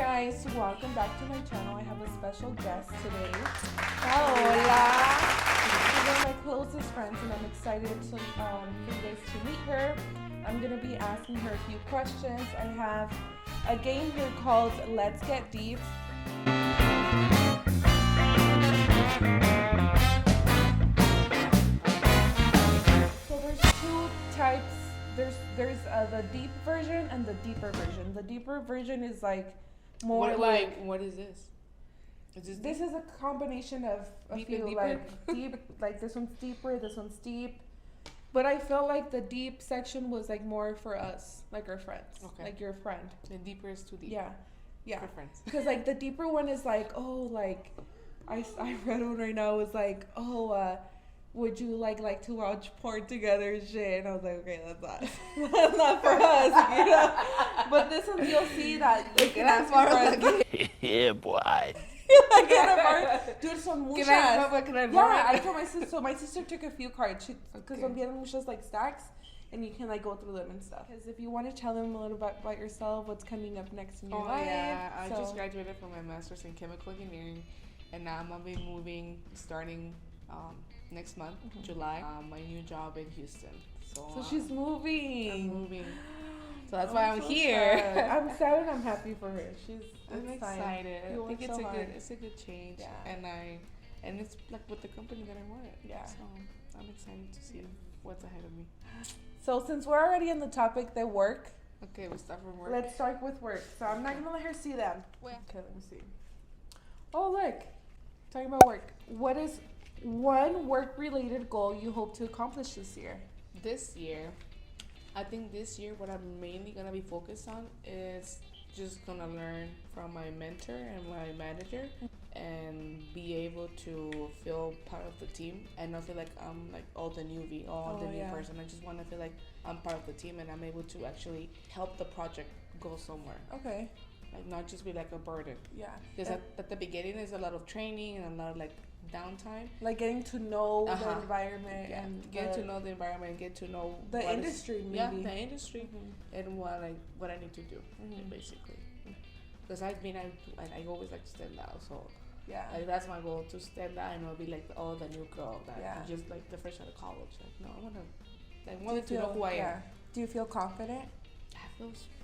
guys, welcome back to my channel. I have a special guest today, Paola. She's one of my closest friends and I'm excited for you guys to meet her. I'm going to be asking her a few questions. I have a game here called Let's Get Deep. So there's two types. There's the deep version and the deeper version. The deeper version is like more what is this? This is a combination of a deep few and like deep, like this one's deeper, this one's deep. But I felt like the deep section was like more for us, like our friends, like your friend. The deeper is too deep. Yeah. For friends. Because like the deeper one is like, oh, like I read one right now. It was like, oh, would you like to watch porn together and shit? And I was like, okay, that's not for us, you know. But this one you'll see that you can ask your friends. Yeah, boy. Dude, son muchas. Yeah, I told my sister. So my sister took a few cards because son vienen muchas like stacks, and you can like go through them and stuff. Because if you want to tell them a little bit about yourself, what's coming up next in your life. Yeah, I just graduated from my master's in chemical engineering, and now I'm gonna be moving starting next month, July. My new job in Houston. So she's moving. I'm moving. So that's why I'm here. Sad. I'm sad and I'm happy for her. I'm excited. I think it's a good change. Yeah. And it's like with the company that I wanted. Yeah. So I'm excited to see what's ahead of me. So since we're already in the topic, the work. Okay, we'll start from work. Let's start with work. So I'm not gonna let her see them. Where? Okay, let me see. Oh look, talking about work. What is one work-related goal you hope to accomplish this year? This year, I think this year what I'm mainly gonna be focused on is just gonna learn from my mentor and my manager and be able to feel part of the team and not feel like I'm like the new person. I just want to feel like I'm part of the team and I'm able to actually help the project go somewhere. Okay. Like not just be like a burden. Yeah. Because at the beginning there's a lot of training and a lot of like downtime. Like getting to know the environment and get to know the environment, get to know the industry, maybe. Yeah, the industry and what I need to do, basically. Because I always like to stand out, so like that's my goal, to stand out and not be like the new girl that just like the fresh out of college. Like no, I wanted to know who I am. Do you feel confident?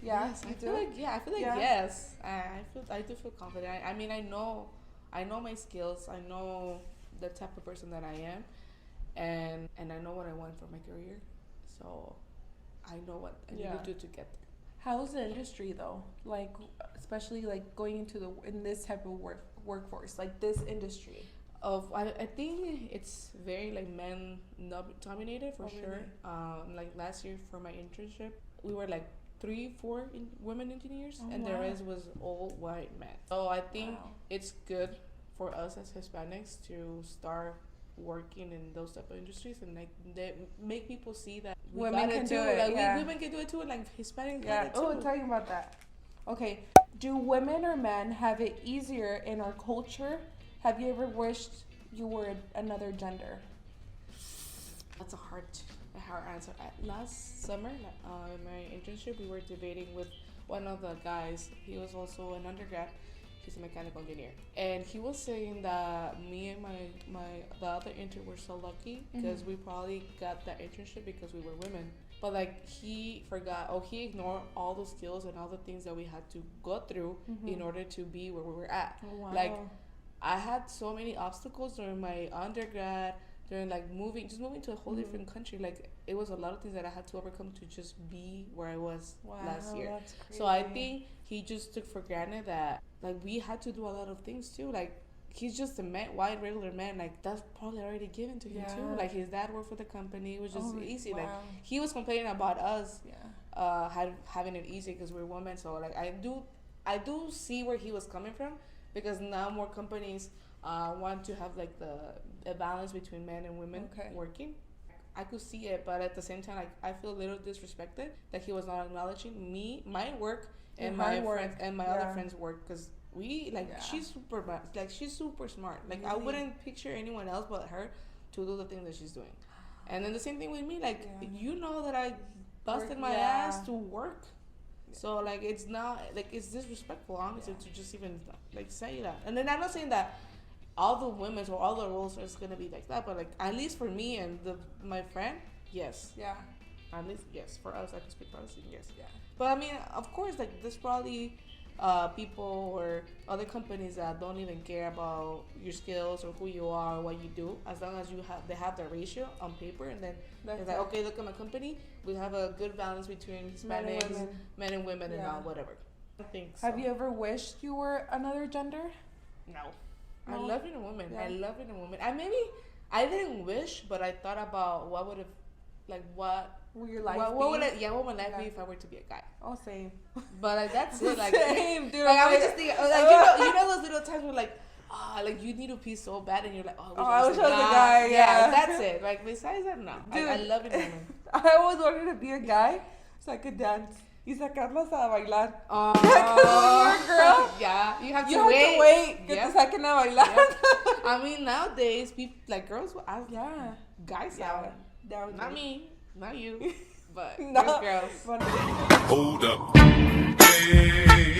Yes, I feel like yes. I do feel confident. I mean, I know my skills. I know the type of person that I am, and I know what I want for my career. So I know what I need to do to get there. How's the industry though? Like, especially like going into in this type of workforce, like this industry. I think it's very like men dominated for sure. Like last year for my internship, we were like 3-4 women engineers, and the rest was all white men. So I think it's good for us as Hispanics to start working in those type of industries and like they make people see that women can do it. Like women can do it too, and like Hispanics can do it too. Talking about that. Okay, do women or men have it easier in our culture? Have you ever wished you were another gender? That's a hard answer. Last summer, in my internship, we were debating with one of the guys. He was also an undergrad. He's a mechanical engineer, and he was saying that me and the other intern were so lucky because we probably got that internship because we were women. But like he ignored all the skills and all the things that we had to go through in order to be where we were at. Oh, wow. Like I had so many obstacles during my undergrad, during like moving to a whole different country. Like it was a lot of things that I had to overcome to just be where I was last year. That's crazy. So I think he just took for granted that like we had to do a lot of things too. Like he's just a white regular man. Like that's probably already given to him too. Like his dad worked for the company. It was just easy. Like he was complaining about us having it easy because we're women. So like I do see where he was coming from, because now more companies want to have like the balance between men and women working. I could see it, but at the same time, like I feel a little disrespected that he was not acknowledging my work and my friends and my other friends' work, because we like she's super smart. Like I wouldn't picture anyone else but her to do the thing that she's doing. And then the same thing with me, like you know that I busted my ass to work So like it's not like it's disrespectful, honestly, to just even like say that. And then I'm not saying that all the women's or all the roles are gonna be like that, but like at least for me and my friend, yes. Yeah. At least yes, for us, I can speak for us, yes. Yeah. But I mean, of course, like there's probably people or other companies that don't even care about your skills or who you are or what you do, as long as they have the ratio on paper, and then they're like, okay, look at my company, we have a good balance between Hispanics, men and women, and all whatever. I think so. Have you ever wished you were another gender? No. I love being a woman. I love being a woman. I didn't wish, but I thought about what would have, like, what will your life be? What would my life be if I were to be a guy? Oh, same. But like that's it. Like same, dude. Like I was just thinking, like you know those little times where like, like you need to pee so bad, and you're like, I wish I was a guy. Yeah, that's it. Like besides that, no. Dude, I love being a woman. I always wanted to be a guy so I could dance. Y sacarlos a bailar. Oh, you're a girl. Yeah, you have to wait. Que te saquen a bailar. Yep. I mean, nowadays, people like girls will ask guys out. Not me, not you, but girls. Hold up. Hey,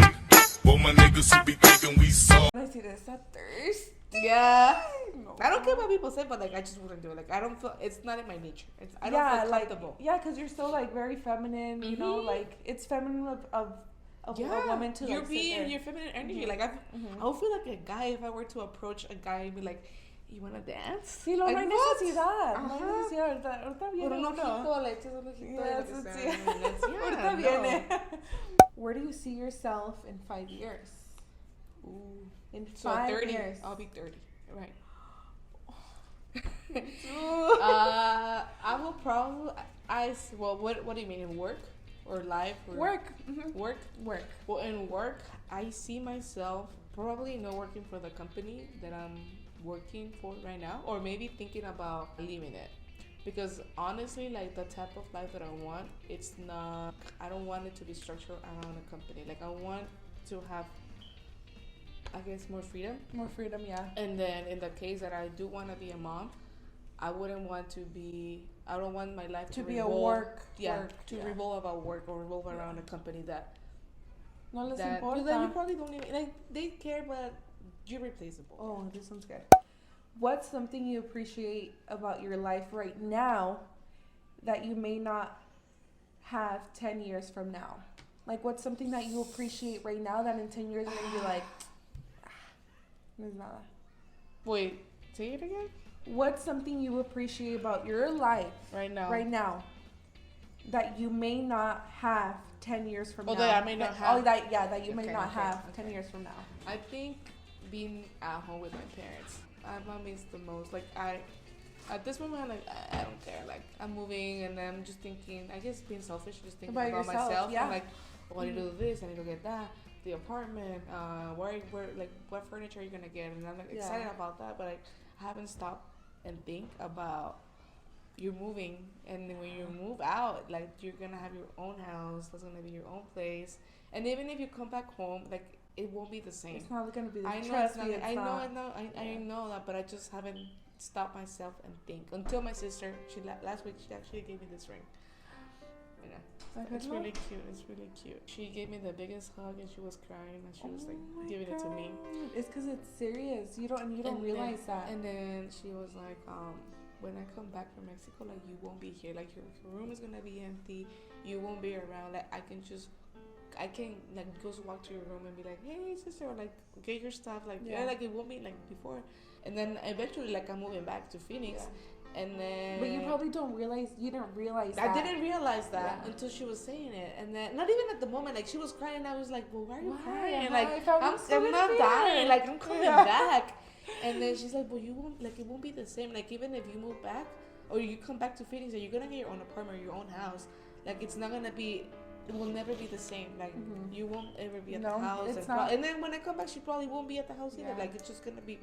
for my niggas who be thinking we saw. I see this at thirst. Yeah. No. I don't care what people say, but like I just wouldn't do it. Like I don't feel it's not in my nature. I don't feel comfortable. Like, because you're still like very feminine. You know, like it's feminine of a woman to you're like being your feminine energy. Like I would feel like a guy if I were to approach a guy and be like, you wanna dance? Sí, no like, hay necesidad. No hay necesidad. Ahorita viene un ojito, le echas un ojito. Ahorita viene. Where do you see yourself in 5 years? Ooh. In 5 30 years. I'll be 30. Right. I will probably. What do you mean, in work or life? Or work. Work. Well, in work, I see myself probably not working for the company that I'm working for right now, or maybe thinking about leaving it, because honestly, like the type of life that I want, it's not. I don't want it to be structured around a company. Like I want to have, I guess, more freedom. More freedom, yeah. And then in the case that I do want to be a mom, I wouldn't want to be. I don't want my life to be revolve, a work. Revolve about work or revolve around a company that. No les importa. That you probably don't even like. They care, but you're replaceable. Oh, this one's good. What's something you appreciate about your life right now that you may not have 10 years from now? Like, what's something that you appreciate right now that in 10 years you're going to be like, there's nada. Wait, say it again? What's something you appreciate about your life right now that you may not have 10 years from now? That I may not have. That you may not have 10 years from now. I think being at home with my parents. I miss the most. Like at this moment, like I don't care. Like I'm moving and I'm just thinking. I guess being selfish, just thinking about myself. Yeah. I'm like, I need to do this. I need to get that. The apartment. Where like what furniture are you gonna get? And I'm like excited about that, but like I haven't stopped and think about you're moving, and when you move out, like you're gonna have your own house. That's gonna be your own place. And even if you come back home, like. It won't be the same. It's not going to be the same. I know that, but I just haven't stopped myself and think until my sister. Last week she actually gave me this ring. It's really cute. It's really cute. She gave me the biggest hug and she was crying and she was like giving it to me. It's because it's serious. You don't realize that. And then she was like, when I come back from Mexico, like you won't be here. Like your room is gonna be empty. You won't be around. Like I can like just walk to your room and be like, hey sister, or like get your stuff, like like it won't be like before. And then eventually like I'm moving back to Phoenix, and then. But you probably didn't realize that. I didn't realize that until she was saying it, and then not even at the moment, like she was crying. I was like, well, why are you crying? Like I'm not dying. Like I'm coming back. And then she's like, well, you won't, like it won't be the same. Like even if you move back or you come back to Phoenix and you're gonna get your own apartment or your own house, like it's not gonna be. It will never be the same. Like you won't ever be at the house, and then when I come back, she probably won't be at the house either. Like it's just gonna be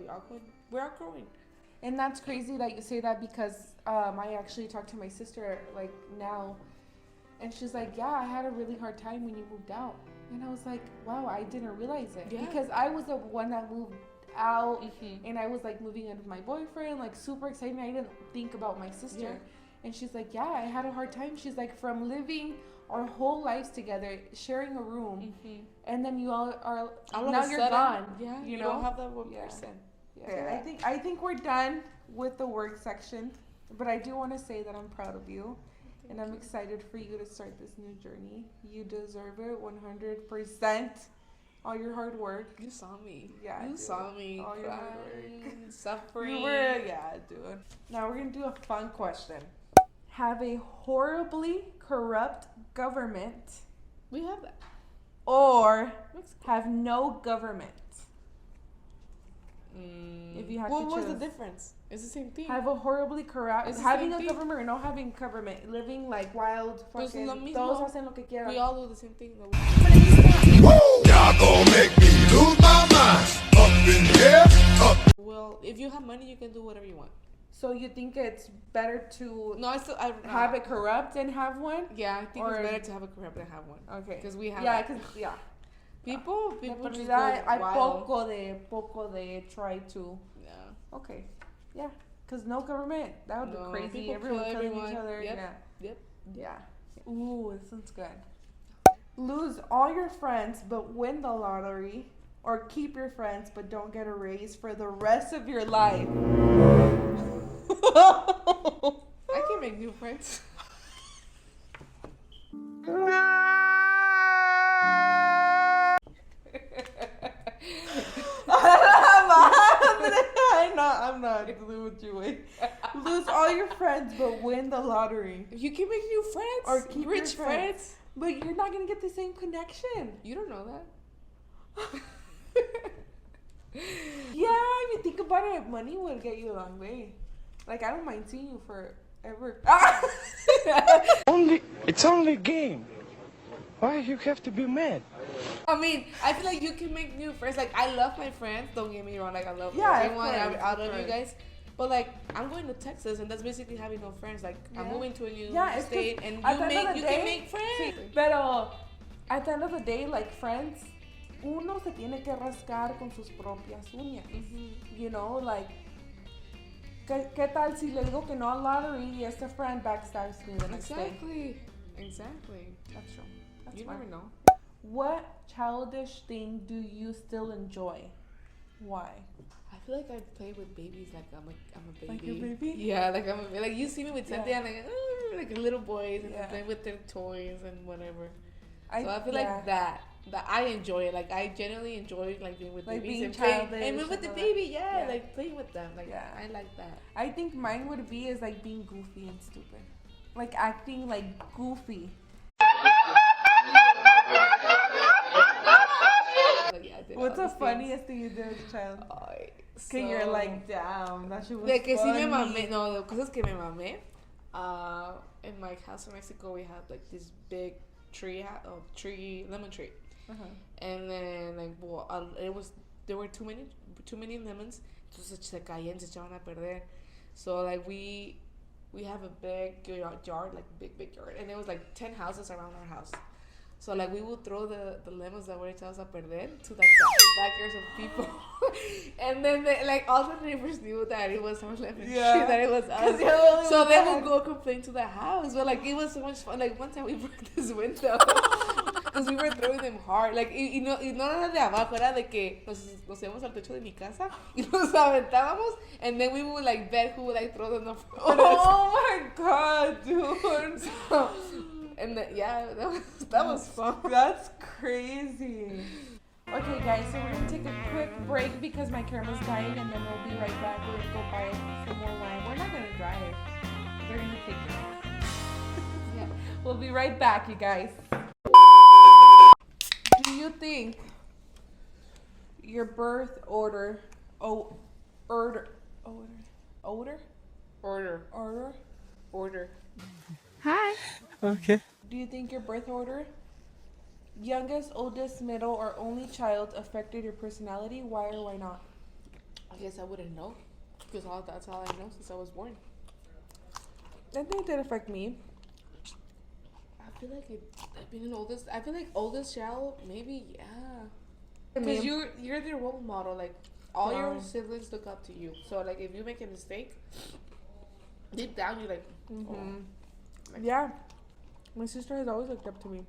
we're outgrowing. And that's crazy that you say that because I actually talked to my sister like now, and she's like, yeah, I had a really hard time when you moved out, and I was like, wow, I didn't realize it because I was the one that moved out, and I was like moving in with my boyfriend, like super excited. I didn't think about my sister. And she's like, yeah, I had a hard time. She's like, from living our whole lives together, sharing a room, and then you all are all now of a you're sudden, gone. Yeah, you don't know. have that one Yeah. person. Yeah. I think we're done with the work section, but I do want to say that I'm proud of you. And I'm excited for you to start this new journey. You deserve it 100%. All your hard work. You saw me. Yeah, you saw me. All your hard work. Suffering. You were, yeah, dude. Now we're going to do a fun question. Have a horribly corrupt government We have that. or have no government? If you had to What was choose. the difference? It's the same thing. Have a horribly corrupt, It's the having same a thing. government or not having government, living like wild, Pues fucking, lo mismo. todos hacen lo que quieran. We all do the same thing. Though. Y'all gon' make me lose my mind. Up in here, up. Well, if you have money, you can do whatever you want. So you think it's better to No, I have it corrupt and have one? Yeah, I think Or- it's better to have a corrupt than have one. Okay. Because we have. Yeah, that. because, yeah. People En just realidad go hay wild. poco de try to. Yeah. Okay. Yeah. Because no government. That would No, be crazy. people Everyone kill killing everyone. each other. Yep. Yeah. Yep. Yeah. Ooh, this one's good. Lose all your friends but win the lottery, or keep your friends but don't get a raise for the rest of your life. I can make new friends. I'm not doing with you. Wait. Lose all your friends but win the lottery. You can make new friends Or keep rich your friends. friends. But you're not gonna get the same connection. You don't know that. Yeah, if you think about it, money will get you a long way. Like, I don't mind seeing you forever. It's only a game. Why you have to be mad? I mean, I feel like you can make new friends. Like, I love my friends. Don't get me wrong. Like, I love Yeah, everyone friends, out of you friends. guys. But like, I'm going to Texas, and that's basically having no friends. Like, I'm Yeah. moving to a new Yeah, it's state, 'cause and at the end of the you day- can make friends. Pero at the end of the day, like friends, uno se tiene que rascar con sus propias uñas. You know, like, ¿qué tal si le digo que no al lottery y este friend backstabs me the next day? Exactly. That's true. That's You fine. never know. What childish thing do you still enjoy? Why? I feel like I play with babies like I'm a baby. Like a baby? Yeah, like I'm a, like you see me with something, Yeah. I'm like little boys and Yeah. play with their toys and whatever. I So I feel yeah. like that I enjoy it. Like I genuinely enjoy like being with Like babies being and playing childish and with the and all baby. that. Yeah, Yeah. like playing with them. Like Yeah. I like that. I think mine would be is like being goofy and stupid. Like acting like goofy. Like, yeah, I did What's all the these funniest thing you did as a child? things. Ay, Que you're like, damn, that shit was de que sí funny. me mamé. No, the cosas que me mamé. In my house in Mexico, we had like this big lemon tree. Uh-huh. And then like there were too many lemons, entonces se caían, se echaban a perder. So like we have a big yard, like big yard, and there was like 10 houses around our house. So like we would throw the lemons that were echados a perder to like the backyards of people, and then like all the neighbors knew that it was our lemon tree, that it was us. you're the only So one they that would go complain to the house. But like it was so much fun. Like one time we broke this window. Because we were throwing them hard. Like, y no era de abajo, era de que nos íbamos al techo de mi casa y nos aventábamos. And then we would like bet who would like throw them up. Oh my god, dude. So, and yeah, that was fun. That's crazy. Okay, guys, so we're gonna take a quick break because my camera's dying, and then we'll be right back. We're gonna go buy some more wine. We're not gonna drive. They're gonna take it. Yeah. We'll be right back, you guys. Do you think your birth order, order? Okay. Do you think your birth order, youngest, oldest, middle, or only child affected your personality? Why or why not? I guess I wouldn't know. Because that's all I know since I was born. I think it did affect me. I feel like I've been an oldest. I feel like oldest child, maybe, yeah. I mean- Because you're the role model. Like, all Yeah. your siblings look up to you. So, like, if you make a mistake, deep down, you're like, Mm-hmm. Yeah. My sister has always looked up to me.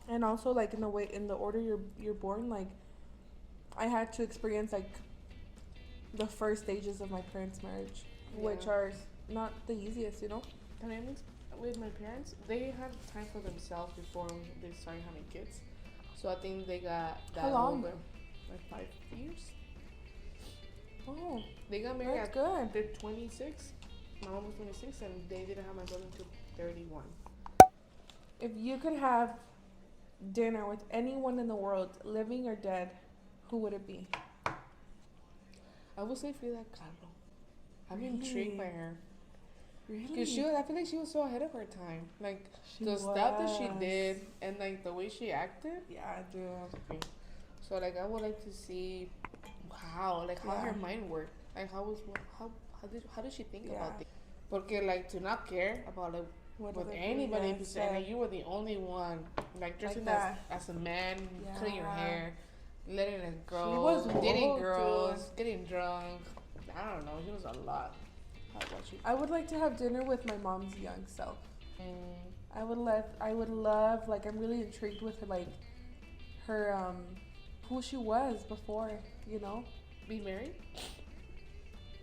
And also, like, in the order you're born, like, I had to experience, like, the first stages of my parents' marriage, which are not the easiest, you know? And I mean, with my parents, they had time for themselves before they started having kids. So I think they got that How long? over, like 5 years. Oh, They got married that's at good. they're 26. My mom was 26, and they didn't have my brother until 31. If you could have dinner with anyone in the world, living or dead, who would it be? I would say Frida Kahlo. I'm Really? intrigued by her. Really? Because I feel like she was so ahead of her time. Like, She the stuff that she was. did and, like, the way she acted. Yeah, I do. So, like, I would like to see how Yeah. her mind worked. Like, how did she think Yeah. about things? Porque, like, to not care about, like, What with other anybody, people because like, said. you were the only one, like, dressing that. as a man, cutting your Yeah. hair, letting it grow, She was dating woke, girls, dude. getting drunk. I don't know. She was a lot. How about you? I would like to have dinner with my mom's young self. I would love, like, I'm really intrigued with her, like, her, who she was before, you know? Be married?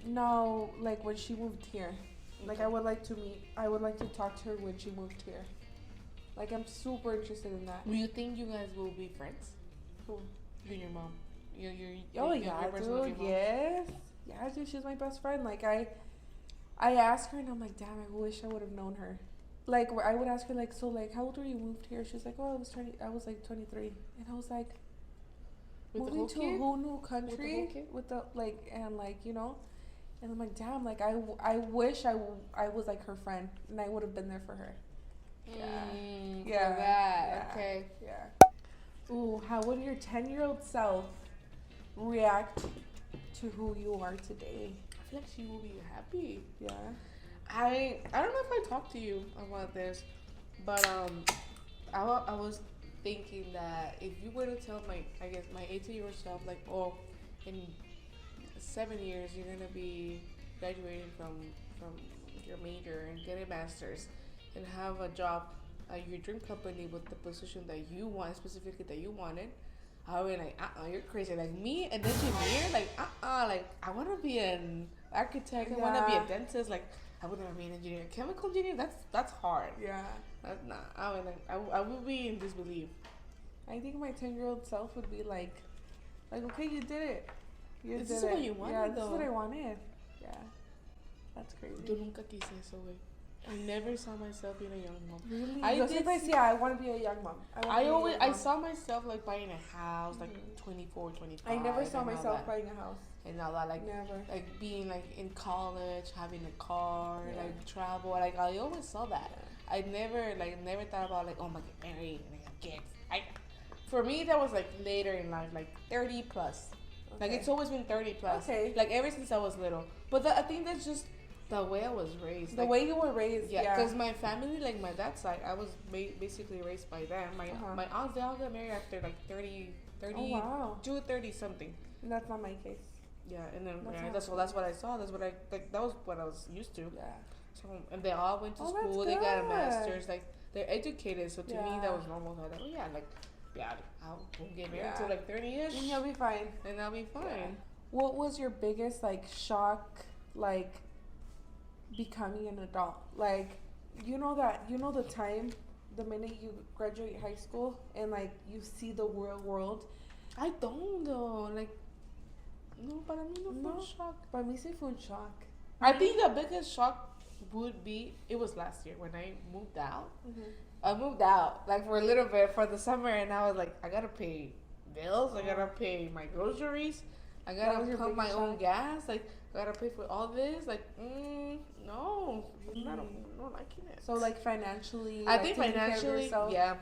No, like, when she moved here. Like, I would like to talk to her when she moved here. Like, I'm super interested in that. Do you think you guys will be friends? Who? You and your mom. Oh, your yeah, person with your dude, mom? yes. Yeah, dude, she's my best friend. Like, I asked her, and I'm like, damn, I wish I would have known her. Like, I would ask her, like, so, like, how old were you moved here? She's like, oh, I was like 23. And I was like, With the moving whole to kid? a whole new country kid? with the, like, and, like, you know? And I'm like, damn, like, I wish I was, like, her friend, and I would have been there for her. Yeah. For that. Yeah. Okay. Yeah. Ooh, how would your 10-year-old self react to who you are today? I feel like she will be happy. Yeah. I don't know if I talked to you about this, but I was thinking that if you were to tell my 18-year-old self, like, oh, in 7 years you're gonna be graduating from your major and get a master's and have a job at your dream company with the position that you want, specifically that you wanted, I would be like, you're crazy. Like, me, an engineer, like, like, I want to be an architect, I want to be a dentist, like, I would never be an engineer. Chemical engineer, that's hard. Yeah. That's not, I mean, like, I would be in disbelief. I think my 10-year-old self would be like, okay, you did it. This is what you wanted, Yeah, this is though. what I wanted. Yeah. That's crazy. Yo nunca quise eso, güey. I never saw myself being a young mom. Really? I Yo did siempre decía, I want to be a young mom. I saw myself, like, buying a house, like, 24, 25. I never saw and all myself that. buying a house. And all that, like, Never. like, being, like, in college, having a car, Yeah. like, travel. Like, I always saw that. I never thought about, like, oh, I'm gonna get married and have kids. For me, that was, like, later in life, like, 30 plus. Like, it's always been 30 plus. Okay. Like, ever since I was little. But I think that's just the way I was raised. The like, way you were raised, yeah, because my family, like, my dad's side, I was basically raised by them. My aunts, they all got married after, like, 30, Oh, wow. 30 something. And that's not my case. Yeah, and then That's that's what I saw. That's what that was what I was used to. Yeah. So, and they all went to Oh, that's school. They got a good. master's. Like, they're educated. So to me, Yeah. that was normal. So I was like, oh yeah, like, yeah, I'll get married Yeah. till like 30ish, And you'll be fine. and I'll be fine. Yeah. What was your biggest, like, shock, like, becoming an adult? Like, you know the time, the minute you graduate high school and, like, you see the real world. I don't though. Like, no, but I mean, no No. shock. Para mí sí fue un shock. I think the biggest shock would be, it was last year when I moved out. Mm-hmm. I moved out, like, for a little bit for the summer, and I was like, I gotta pay bills, I gotta pay my groceries, I That gotta was your pump my biggest own shock? gas, like, I gotta pay for all this, like, no, I'm not liking it. So, like, financially, I like, think taking care of financially, yourself, yeah.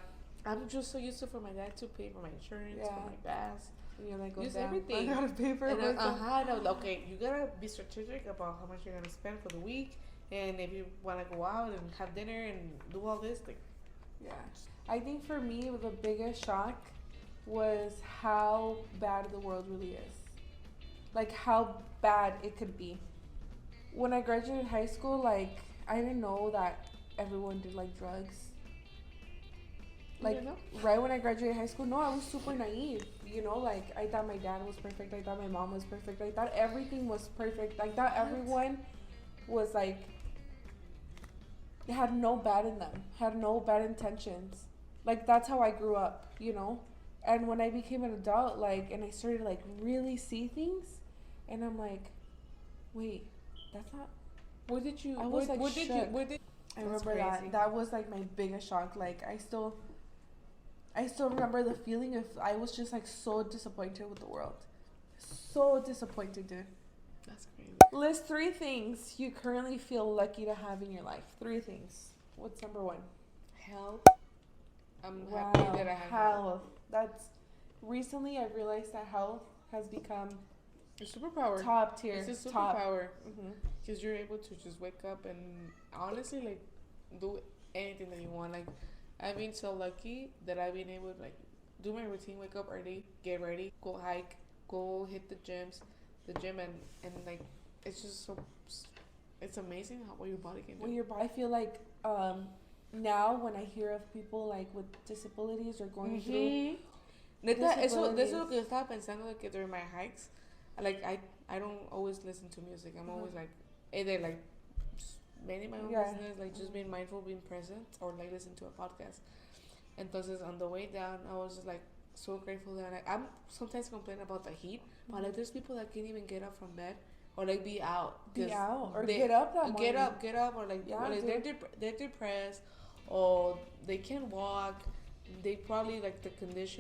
I'm just so used to for my dad to pay for my insurance, Yeah. for my gas. And you're like, Use damn, everything. I gotta pay for it And myself. okay, you gotta be strategic about how much you're gonna spend for the week, and if you wanna go out and have dinner and do all this, like, Yeah. I think for me, the biggest shock was how bad the world really is. Like, how bad it could be. When I graduated high school, like, I didn't know that everyone did, like, drugs. Like, right when I graduated high school, no, I was super naive. You know, like, I thought my dad was perfect. I thought my mom was perfect. I thought everything was perfect. I thought everyone was, like, had no bad in them, had no bad intentions. Like, that's how I grew up, you know? And when I became an adult, like, and I started, like, really see things, and I'm like, wait, that's not... What did you... I was, like, shook. I remember crazy. that was, like, my biggest shock. Like, I still remember the feeling of I was just like so disappointed with the world. So disappointed, dude. That's crazy. List 3 things you currently feel lucky to have in your life. 3 things. What's number 1? Health. I'm happy that I have health. That's recently I've realized that health has become a superpower. Top tier. It's a superpower. Because you're able to just wake up and honestly like do anything that you want. Like, I've been so lucky that I've been able to like do my routine, wake up early, get ready, go hike, go hit the gym, and like it's just so it's amazing what your body can do. I feel like now when I hear of people like with disabilities or going through Neta, eso es lo que yo estaba pensando de que during my hikes, like I don't always listen to music. I'm always like either like minding my own business, like just being mindful, being present, or like listen to a podcast. Entonces on the way down, I was just like so grateful that I'm sometimes complaining about the heat, but like there's people that can't even get up from bed or like be out, or get up that morning. Get up, or like, they're depressed, or they can't walk. They probably like the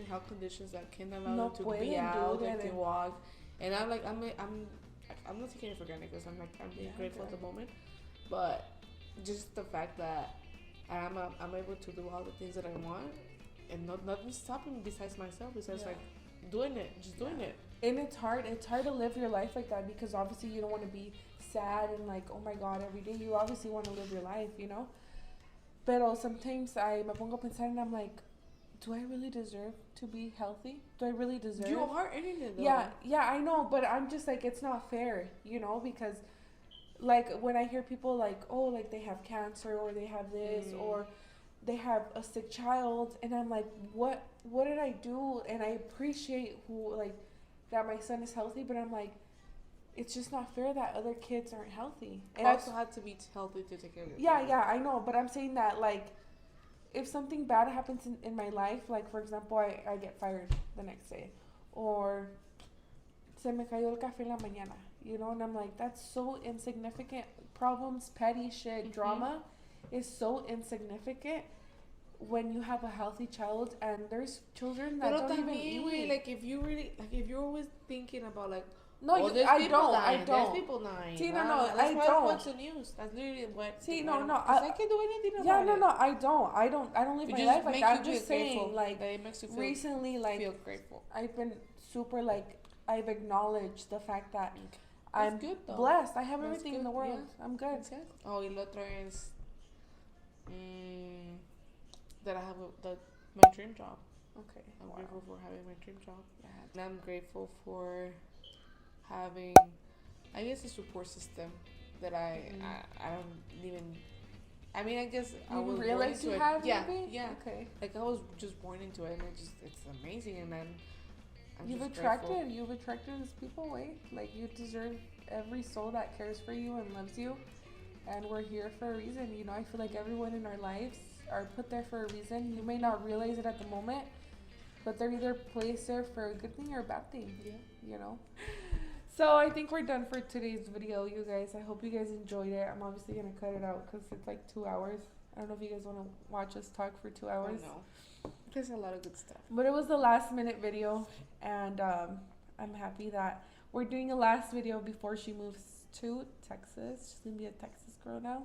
health conditions that can't allow them to be out, they can walk. And I'm like I'm not taking it for granted because I'm being grateful at the moment. But just the fact that I'm able to do all the things that I want and nothing stopping me besides myself, besides like doing it. And it's hard to live your life like that because obviously you don't want to be sad and like, oh my God, every day. You obviously want to live your life, you know? But sometimes I me pongo a pensar and I'm like, do I really deserve to be healthy? Do I really deserve? You are earning it though. Yeah, I know, but I'm just like, it's not fair, you know, because like when I hear people like, oh, like they have cancer or they have this or they have a sick child, and I'm like, what did I do? And I appreciate that my son is healthy, but I'm like, it's just not fair that other kids aren't healthy. And I also had to be healthy to take care of it. Yeah, I know, but I'm saying that like if something bad happens in my life, like for example, I get fired the next day, or se me cayó el café en la mañana, you know, and I'm like, that's so insignificant. Problems, petty shit, drama is so insignificant when you have a healthy child, and there's children that don't even eat. Like if you're always thinking about like, no, I don't. There's people dying. See, no, I don't. Watch the news. That's literally what. See, no. I can't do anything about it. No, I don't live my life like that. I'm just saying, like, it makes you feel, recently, like, feel grateful. I've been super, like, I've acknowledged the fact that I'm good, blessed. I have everything in the world. Yeah. I'm good. Oh, y lo otro es that I have my dream job. Okay. I'm grateful for having my dream job. Yeah. And I'm grateful for having, I guess, a support system that I don't even. I mean, I guess I was born into it. Yeah. Okay. Like I was just born into it, and it's amazing. And then you've attracted these people, right? Like you deserve every soul that cares for you and loves you, and we're here for a reason. You know, I feel like everyone in our lives are put there for a reason. You may not realize it at the moment, but they're either placed there for a good thing or a bad thing. Yeah. You know. So I think we're done for today's video, you guys. I hope you guys enjoyed it. I'm obviously going to cut it out because it's like 2 hours. I don't know if you guys want to watch us talk for 2 hours. No. There's a lot of good stuff. But it was the last minute video, and I'm happy that we're doing a last video before she moves to Texas. She's going to be a Texas girl now.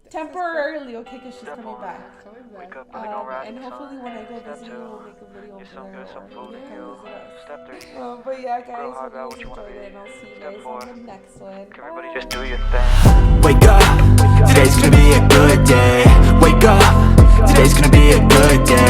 Temporarily, okay, because she's coming back. Wake up, really go around and hopefully when I go Step visit you, two, we'll make a video get over some there. good, some food Or in you you. can visit us. Step 3, But yeah, guys, grow hard hope about you what guys you wanna enjoyed be. it, and I'll see you Step guys 4, on the next one. everybody Bye. just do your thing. Wake up, today's gonna be a good day. Wake up, today's gonna be a good day.